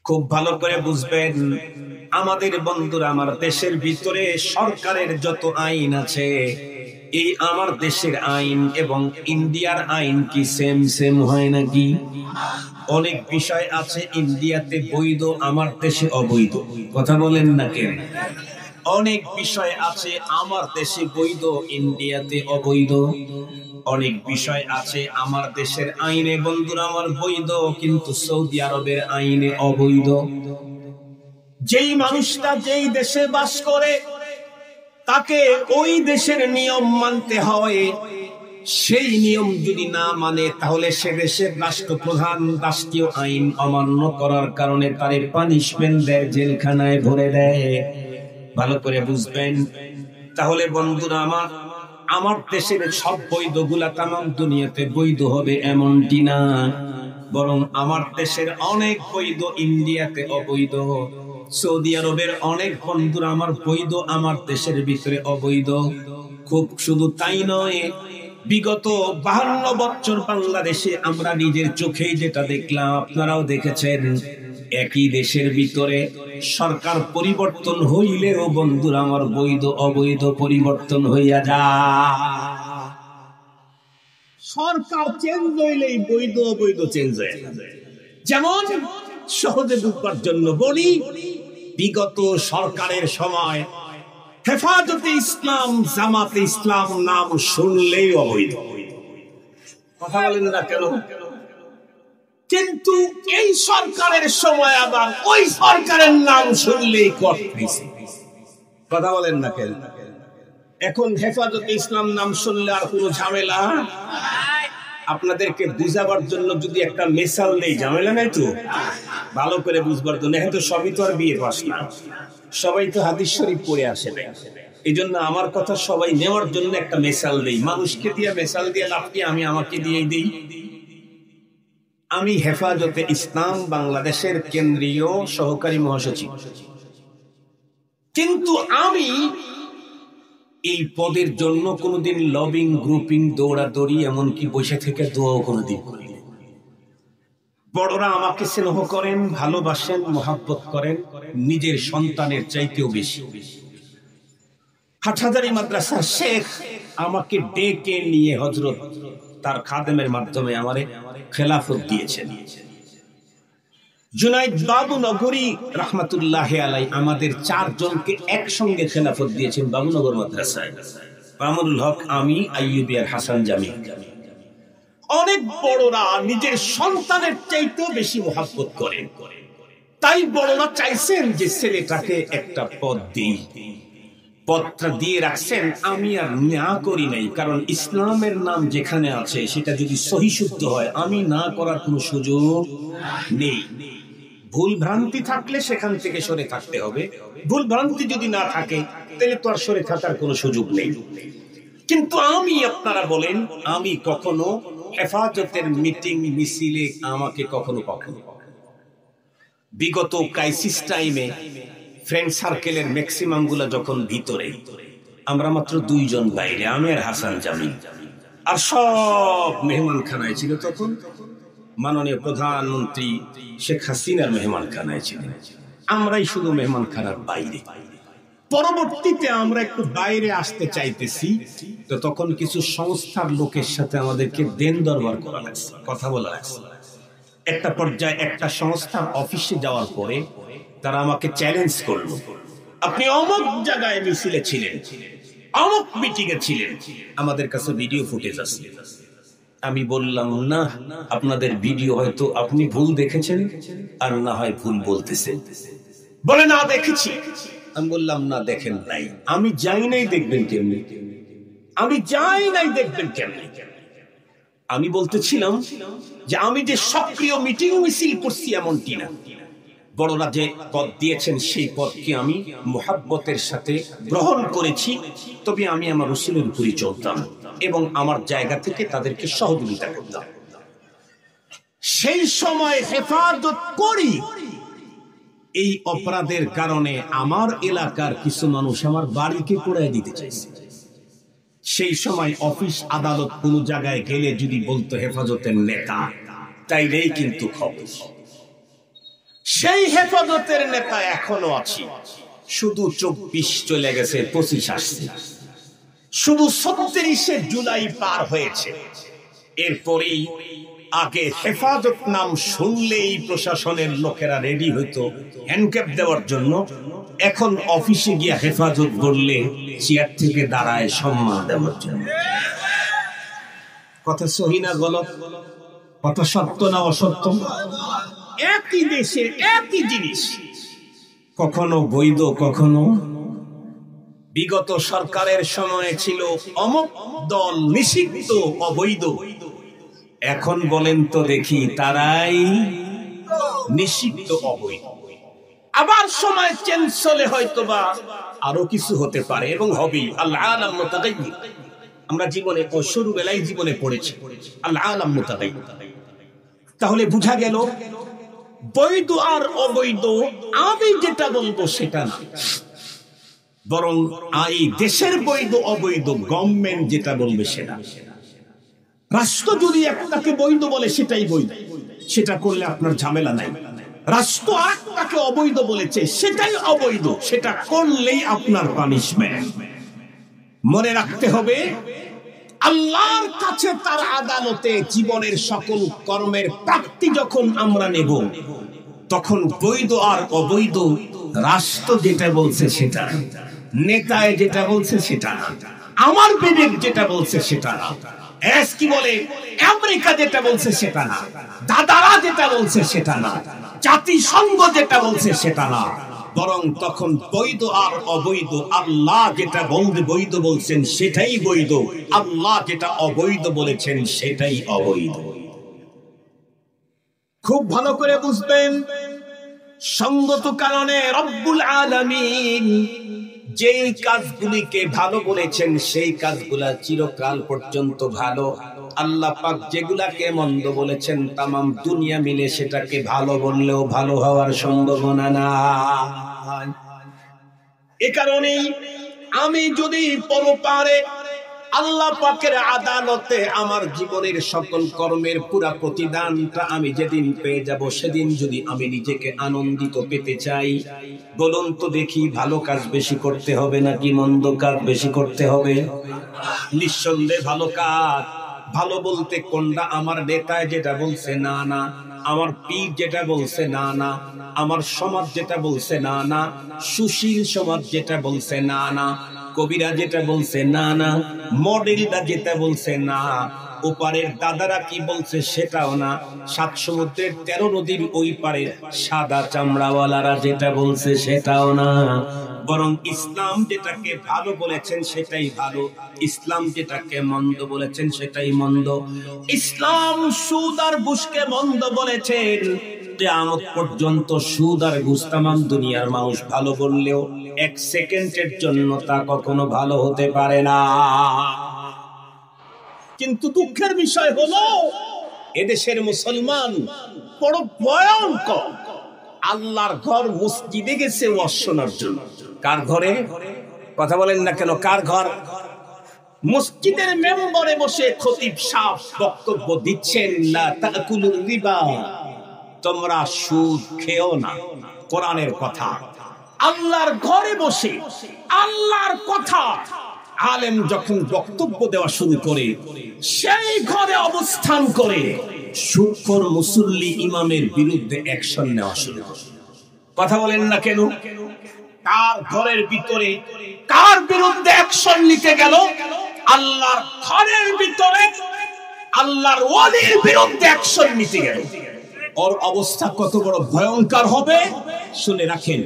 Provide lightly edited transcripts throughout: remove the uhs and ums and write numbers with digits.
খুব ভালো করে বুঝবেন আমাদের বন্ধুরা, আমার দেশের ভিতরে সরকারের যত আইন আছে, এই আমার দেশের আইন এবং ইন্ডিয়ার আইন কি সেম সেম হয় নাকি? অনেক বিষয় আছে ইন্ডিয়াতে বৈধ, আমার দেশে অবৈধ। কথা বলেন না কেন? অনেক বিষয় আছে আমার দেশে বৈধ, ইন্ডিয়াতে অবৈধ। অনেক বিষয় আছে আমার দেশের আইনে বন্ধুরা আমার বৈধ, কিন্তু সৌদি আরবের আইনে অবৈধ। যেই মানুষটা যেই দেশে বাস করে তাকে ওই দেশের নিয়ম মানতে হয়। সেই নিয়ম যদি না মানে তাহলে সে দেশের রাষ্ট্রপ্রধান রাষ্ট্রীয় আইন অমান্য করার কারণে তার পানিশমেন্ট দেয়, জেলখানায় ভরে দেয়। ভালো করে বুঝবেন। তাহলে বন্ধুরা আমার, আমার দেশের সব বৈধ গুলা তামাম দুনিয়াতে বৈধ হবে এমনটি না, বরং আমার দেশের অনেক বৈধ ইন্ডিয়াতে অবৈধ। সৌদি আরবের অনেক বন্ধুরা আমার বৈধ, আমার দেশের ভিতরে অবৈধ। খুব শুধু তাই নয়, বিগত 52 বছর বাংলাদেশে আমরা নিজের চোখেই যেটা দেখলাম, আপনারাও দেখেছেন, একই দেশের ভিতরে সরকার পরিবর্তন হইলেও বন্ধুরা আমার বৈধ অবৈধ পরিবর্তন হইয়া যায়। সরকার চেঞ্জ হইলেই বৈধ অবৈধ চেঞ্জ হয়ে যায়। যেমন সহজে বুঝবার জন্য বলি, বিগত সরকারের সময় হেফাজতে ইসলাম, জামাতে ইসলাম নাম শুনলেই অবৈধ। কথা বলেন না কেন? কিন্তু এই সরকারের সময় আবার ওই সরকারের নাম শুনলেই করতেছে। কথা বলেন না কেন? এখন হেফাজতে ইসলাম নাম শুনলে আর কোনো ঝামেলা। আপনাদেরকে বুঝাবার জন্য যদি একটা মেসাল নেই, ঝামেলা নাই তো। ভালো করে বুঝবার জন্য, হয়তো সবই তো আর বিয়ে পাস না, সবাই তো হাদিস শরীফ পড়ে আসে না। এই জন্য আমার কথা সবাই নেওয়ার জন্য একটা মেসাল দেই। মানুষকে দিয়ে মেসাল দিয়ে লাভ কি, আমি আমাকে দিয়েই দিই। আমি হেফাজতে ইসলাম বাংলাদেশের কেন্দ্রীয় সহকারী মহাসচিব, কিন্তু আমি এই পদের জন্য কোনোদিন লবিং, গ্রুপিং, দৌড়াদৌড়ি, এমনকি বসে থেকে দোয়াও কোনোদিন করি। বড়রা আমাকে স্নেহ করেন, ভালোবাসেন, মহাব্বত করেন নিজের সন্তানের চাইতেও বেশি। হাটহাজারী মাদ্রাসার শেখ আমাকে ডেকে নিয়ে হযরত তার খাদেমের মাধ্যমে আমারে খেলাফত দিয়েছেন। জুনাইদ বাবু নগরী রাহমাতুল্লাহি আলাইহি আমাদের 4 জনকে একসঙ্গে খেলাফত দিয়েছেন বাবুনগর মাদ্রাসায়। মামুনুল হক, আমি, আইয়ুবী আর হাসান জামি। অনেক বড়রা নিজের সন্তানের চাইতেও বেশি মহব্বত করেন। তাই বড়রা চাইছেন যে ছেলেটাকে একটা পদ দিই। পদটা দিয়ে রাখছেন, আমি আর না করি নাই, কারণ ইসলামের নাম যেখানে আছে সেটা যদি সহি শুদ্ধ হয়, আমি না করার কোনো সুযোগ নেই। ভুল ভ্রান্তি থাকলে সেখান থেকে সরে থাকতে হবে, ভুল ভ্রান্তি যদি না থাকে তাহলে তো আর সরে থাকার কোনো সুযোগ নেই। কিন্তু আমি, আপনারা বলেন, আমি কখনো হেফাজতের মিটিং মিছিলে আমাকে কখনো বিগত ক্রাইসিস টাইমে ফ্রেন্ড সার্কেলের ম্যাক্সিমাম গুলা যখন ভিতরে, আমরা মাত্র 2 জন বাইরে, আমি আর হাসান জামি, আর সব মেহমানখানায় ছিল। তখন মাননীয় প্রধানমন্ত্রী শেখ হাসিনার মেহমানখানায় ছিলেন, আমরাই শুধু মেহমানখানার বাইরে। পরবর্তীতে আমরা একটু বাইরে আসতে চাইতেছি, তো তখন কিছু সংস্থার লোকের সাথে আমাদেরকে দেন দরবার করা লাগছে, কথা বলা লাগছে। একটা পর্যায়ে একটা সংস্থার অফিসে যাওয়ার পরে তারা আমাকে চ্যালেঞ্জ করলো, আপনি অমুক জায়গায় মিছিলে ছিলেন, অমুক মিটিং এ ছিলেন, আমাদের কাছে ভিডিও ফুটেজ আছে। আমি বললাম, না, আপনাদের ভিডিও হয়তো আপনি ভুল দেখেছেন, আর না হয় ভুল বলতেছেন। বলে, না দেখেছি। আমি বললাম, না দেখেন নাই। আমি যাই নাই, দেখবেন কেমনি? আমি যাই নাই, দেখবেন কেমনি? আমি বলতেছিলাম যে আমি যে সক্রিয় মিটিং মিছিল করছি এমনটি না। বড়রা যে পদ দিয়েছেন সেই পদকে আমি মুহাব্বতের সাথে গ্রহণ করেছি, তবে আমি আমার রাসূলের উপরই চলতাম এবং আমার জায়গা থেকে তাদেরকে সহযোগিতা করতাম। সেই সময় হেফাজত করি, এই অপরাধের কারণে আমার এলাকার কিছু মানুষ আমার বাড়িকে পোড়ায় দিতে চাইছে। সেই সময় অফিস আদালত কোন জায়গায় গেলে যদি বলতো হেফাজতের নেতা, তাইলেই কিন্তু খবর। সেই হেফাজতের নেতা এখনো আছি, শুধু 24 চলে গেছে, 25 আসছে, শুধু 37 জুলাই পার হয়েছে। এরপরেই আগে হেফাজত নাম শুনলেই প্রশাসনের লোকেরা রেডি হইতো হ্যান্ডক্যাপ দেওয়ার জন্য, এখন অফিসে গিয়ে হেফাজত বললে চেয়ার থেকে দাঁড়ায় সম্মান দেওয়ার জন্য। কথা সহি না গলত? কথা সত্য না অসত্য? একই দেশের একই জিনিস, কখনো বৈধ কখনো। বিগত সরকারের সময়ে ছিল অমুক দল নিষিদ্ধ অবৈধ, এখন বলেন তো দেখি তারাই নিষিদ্ধ অবৈধ। আবার সময় চেঞ্জ হলে হয়তোবা আরো কিছু হতে পারে এবং হবেই। আল আলাম মুতাগায়্যির, আমরা জীবনে শুরুবেলায় জীবনে পড়েছি আল আলাম মুতাগায়্যির। তাহলে বুঝা গেল বৈধ আর অবৈধ আমি যেটা বলবো সেটা না, বরং এই দেশের বৈধ অবৈধ গভর্নমেন্ট যেটা বলবে সেটা। রাষ্ট্র যদি একটাকে বৈধ বলে সেটাই বৈধ, সেটা করলে আপনার ঝামেলা নাই। রাষ্ট্র আরেকটাকে অবৈধ বলেছে সেটাই অবৈধ, সেটা করলেই আপনার পানিশমেন্ট। মনে রাখতে হবে আল্লাহর কাছে তার আদালতে জীবনের সকল কর্মের প্রাপ্তি যখন আমরা নেব, তখন বৈধ আর অবৈধ রাষ্ট্র যেটা বলছে সেটা, নেতায় যেটা বলছে সেটা না, আমার বিবেক যেটা বলছে সেটা না, কি বলে আমেরিকা যেটা বলছে সেটা না, দাদারা যেটা বলছে সেটা না, জাতিসংঘ যেটা বলছে সেটা না, বরং তখন বৈধ আর অবৈধ আল্লাহ যেটা বৈধ বলছেন সেটাই বৈধ, আল্লাহ যেটা অবৈধ বলেছেন সেটাই অবৈধ। খুব ভালো করে বুঝবেন, সঙ্গত কারণে রব্বুল আলামিন যেই কাজগুলিকে ভালো বলেছেন সেই কাজগুলা চিরকাল পর্যন্ত ভালো, আল্লাহ পাক যেগুলাকে মন্দ বলেছেন তামাম দুনিয়া মিলে সেটাকে ভালো বললেও ভালো হওয়ার সম্ভাবনা না। এ কারণেই আমি যদি পরপারে আল্লাহ পাকের আদালতে আমার জীবনের সকল কর্মের পুরা প্রতিদানটা আমি যেদিন পেয়ে যাব, সেদিন যদি আমি নিজেকে আনন্দিত পেতে চাই, বলুন তো দেখি ভালো কাজ বেশি করতে হবে নাকি মন্দ কাজ বেশি করতে হবে? নিঃসন্দেহে ভালো কাজ। ভালো বলতে কোনটা? আমার নেতায় যেটা বলছে না না, আমার পীর যেটা বলছে না না, আমার সমাজ যেটা বলছে না না, সুশীল সমাজ যেটা বলছে না না, কবিরা যেটা বলছে না না, মডেলটা যেটা বলছে না, ওপারের দাদারা কি বলছে সেটাও না, 7 সমুদ্রের 13 নদীর ওই পারে সাদা চামড়াওয়ালারা যেটা বলছে সেটাও না, বরং ইসলাম যেটাকে ভালো বলেছেন সেটাই ভালো, ইসলাম যেটাকে মন্দ বলেছেন সেটাই মন্দ। ইসলাম সুদ আর ঘুষকে মন্দ বলেছেন, কিয়ামত পর্যন্ত সুদ আর ঘুষ তামাম দুনিয়ার মানুষ ভালো বললেও 1 সেকেন্ডের জন্য তা কখনো ভালো হতে পারে না। কিন্তু দুঃখের বিষয় হলো এদেশের মুসলমান বড় ভয়ঙ্কর। আল্লাহর ঘর মসজিদে গেছে ওয়াজ শোনার জন্য। কার ঘরে? কথা বলেন না কেন? কার ঘর? মসজিদের মেম্বরে বসে খতিব সাহেব বক্তব্য দিচ্ছেন, লা তাকুলুর রিবা, তোমরা সুদ খেও না, কোরআনের কথা। আল্লাহর ঘরে বসে আল্লাহর কথা আলেম যখন বক্তব্য দেওয়া শুরু করে, সেই ঘরে অবস্থান করে সুদখোর মুসল্লি ইমামের বিরুদ্ধে অ্যাকশন নেওয়া শুরু করে। কথা বলেন না কেন? কার ঘরের ভিতরে কার বিরুদ্ধে অ্যাকশন নিতে গেল? আল্লাহর ঘরের ভিতরে আল্লাহর ওয়ালির বিরুদ্ধে অ্যাকশন নিতে গেল। ওর অবস্থা কত বড় ভয়ঙ্কর হবে শুনে রাখেন।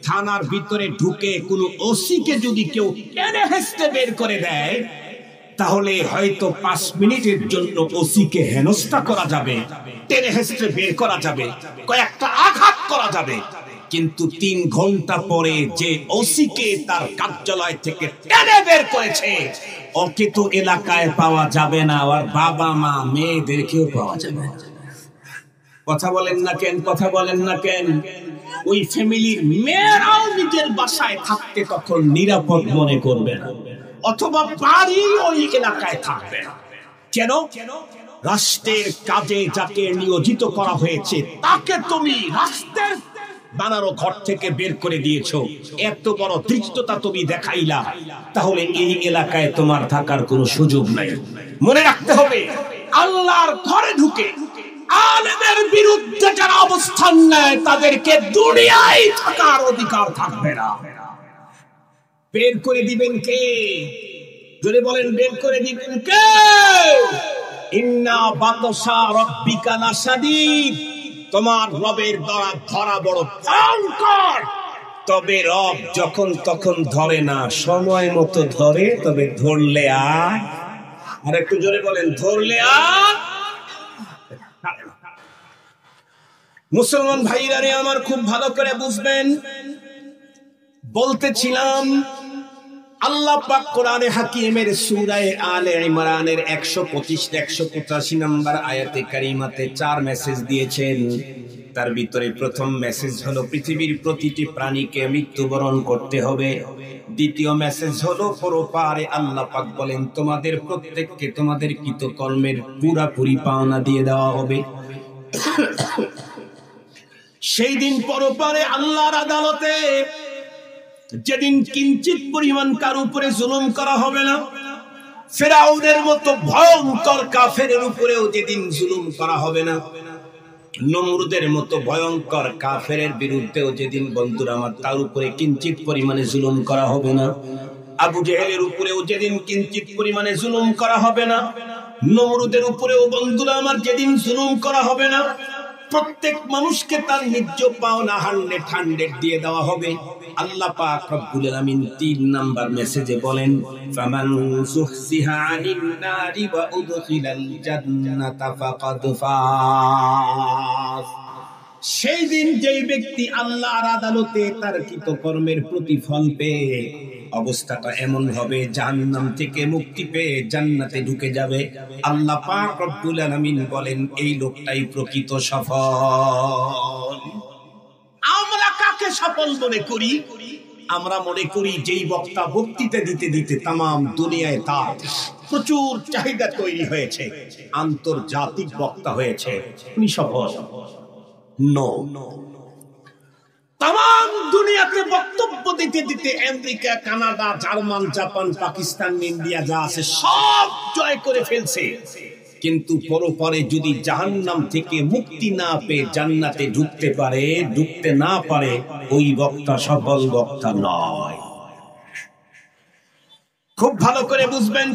থানার ভিতরে ঢুকে কোনো ওসিকে যদি কেউ টেনে হেঁচড়ে বের করে দেয়, তাহলে হয়তো 5 মিনিটের জন্য ওসিকে হেনস্থা করা যাবে, টেনে হেঁচড়ে বের করা যাবে, কয়েকটা আঘাত করা যাবে, কিন্তু 3 ঘন্টা পরে যে ওসিকে তার কার্যালয় থেকে টেনে বের করেছে, ওকে তো এলাকায় পাওয়া যাবে না, আর বাবা মা মেয়েদেরকেও পাওয়া যাবে না। কথা বলেন না কেন? কথা বলেন না কেন? ওই ফ্যামিলির মেয়েরাও নিজের বাসায় থাকতে তখন নিরাপদ মনে করবে না, অথবা বাড়ি ওই এলাকায় থাকবে না। কেন? রাষ্ট্রের কাজে যাকে নিয়োজিত করা হয়েছে তাকে তুমি রাষ্ট্রের বানানো ঘর থেকে বের করে দিয়েছো, এত বড় ধৃষ্টতা তুমি দেখাইলা, তাহলে এই এলাকায় তোমার থাকার কোনো সুযোগ নাই। মনে রাখতে হবে, আল্লাহর ঘরে ঢুকে আলেমের বিরুদ্ধে যারা অবস্থান নেয় তাদেরকে দুনিয়ায় থাকার অধিকার থাকবে না। বের করে দিবেন কে? যদি বলেন বের করে দিবেন কে? ইন্না বাতশা রাব্বিকা লাশাদীদ, তোমার রবের ধরা বড় ভয়ঙ্কর। তবে রব যখন তখন ধরে না, সময় মতো ধরে। তবে ধরলে আর একটু জোরে বলেন, ধরলে মুসলমান ভাইরা রে আমার, খুব ভালো করে বুঝবেন। বলতেছিলাম আল্লাহ পাক কোরআনে হাকিমের সূরা আলে ইমরানের 125-185 নম্বর আয়াতে কারিমাতে 4 মেসেজ দিয়েছেন। তার ভিতরে প্রথম মেসেজ হলো পৃথিবীর প্রতিটি প্রাণীকে মৃত্যুবরণ করতে হবে। দ্বিতীয় মেসেজ হলো পরপারে আল্লাহ পাক বলেন তোমাদের প্রত্যেককে তোমাদের কৃতকর্মের পুরোপুরি পাওনা দিয়ে দেওয়া হবে। সেই দিন পরপারে আল্লাহর আদালতে যেদিন কিঞ্চিত পরিমাণ কার উপরে জুলুম করা হবে না, ফেরাউনের মতো ভয়ঙ্কর কাফেরের উপরেও যেদিন জুলুম করা হবে না, নমরুদের মতো ভয়ঙ্কর কাফেরের বিরুদ্ধেও যেদিন বন্ধুরা আমার তার উপরে কিঞ্চিত পরিমাণে জুলুম করা হবে না, আবু জেহেলের উপরেও যেদিন কিঞ্চিত পরিমাণে জুলুম করা হবে না, নমরুদের উপরেও বন্ধুরা আমার যেদিন জুলুম করা হবে না, প্রত্যেক মানুষকে তার ন্যায্য পাওনা 100 দিয়ে দেওয়া হবে। আল্লাহ পাক রব্বুল আলামিন 3 নাম্বার মেসেজে বলেন ফামান সুহসিহা আনিন নারি ওয়া উদখিলাল জান্নাতা ফাকাদ ফাজ। সেই দিন যেই ব্যক্তি আল্লাহর আদালতে তার কৃতকর্মের প্রতিফল পেয়ে অবস্থাটা এমন হবে জাহান্নাম থেকে মুক্তি পেয়ে জান্নাতে ঢুকে যাবে, আল্লাহ পাক রব্বুল আলামিন বলেন এই লোকটাই প্রকৃত সফল। আমরা কাকে সফল মনে করি? আমরা মনে করি যেই বক্তা বক্তৃতা দিতে দিতে তামাম দুনিয়ায় তার প্রচুর চাহিদা তৈরি হয়েছে, আন্তর্জাতিক বক্তা হয়েছে, উনি সফল। নো, তামাম দুনিয়াতে বক্তব্য দিতে দিতে America, Canada, German, Japan, Pakistan, India যা আছে সব জয় করে ফেলছে, কিন্তু পরপরে যদি জাহান্নাম থেকে মুক্তি না পেয়ে জান্নাতে ঢুকতে না পারে, ওই বক্তা সফল বক্তা নয়। খুব ভালো করে বুঝবেন।